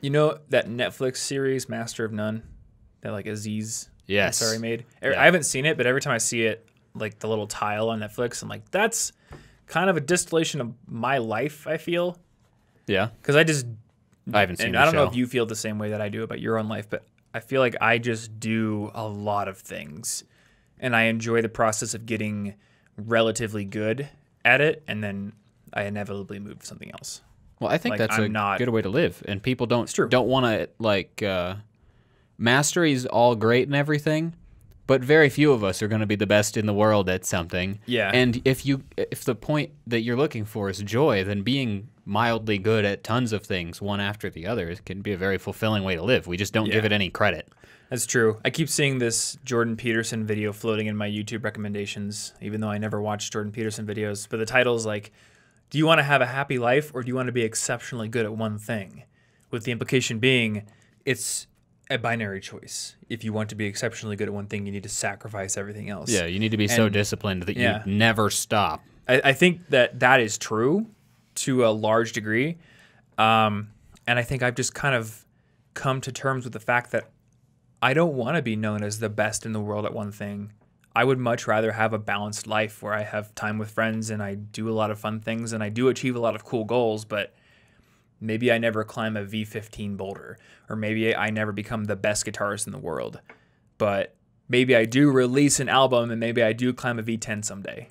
You know that Netflix series, Master of None, that like Aziz Ansari made? Yeah. I haven't seen it, but every time I see it, like the little tile on Netflix, I'm like, that's kind of a distillation of my life, I feel. Yeah. Because I haven't seen and the I don't know show. if you feel the same way that I do about your own life, but I feel like I just do a lot of things. And I enjoy the process of getting relatively good at it, and then I inevitably move to something else. Well, I think Like, that's I'm a not- good way to live, and people It's true. don't want to like mastery's all great and everything, but very few of us are going to be the best in the world at something. Yeah. And if the point that you're looking for is joy, then being mildly good at tons of things, one after the other, can be a very fulfilling way to live. We just don't give it any credit. That's true. I keep seeing this Jordan Peterson video floating in my YouTube recommendations, even though I never watch Jordan Peterson videos. But the title is like, do you want to have a happy life or do you want to be exceptionally good at one thing? With the implication being, it's a binary choice. If you want to be exceptionally good at one thing, you need to sacrifice everything else. Yeah, you need to be so disciplined that Yeah. you never stop. I think that is true to a large degree. And I think I've just kind of come to terms with the fact that I don't want to be known as the best in the world at one thing. I would much rather have a balanced life where I have time with friends and I do a lot of fun things and I do achieve a lot of cool goals, but maybe I never climb a V15 boulder, or maybe I never become the best guitarist in the world, but maybe I do release an album and maybe I do climb a V10 someday.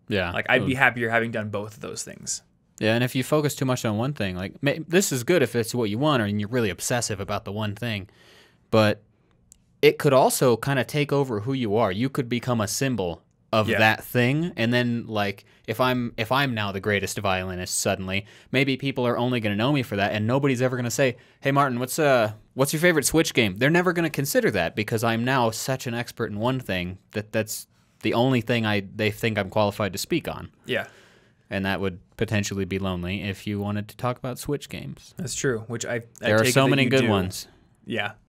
Yeah. Like, I'd be happier having done both of those things. Yeah, and if you focus too much on one thing, like this is good if it's what you want, or you're really obsessive about the one thing, but it could also kind of take over who you are. You could become a symbol of that thing, and then like if I'm now the greatest violinist suddenly, maybe people are only going to know me for that, and nobody's ever going to say, "Hey Martin, what's your favorite Switch game?" They're never going to consider that because I'm now such an expert in one thing that's the only thing they think I'm qualified to speak on. Yeah. And that would potentially be lonely if you wanted to talk about Switch games. That's true, which I There are take it so that many you good do. ones. Yeah.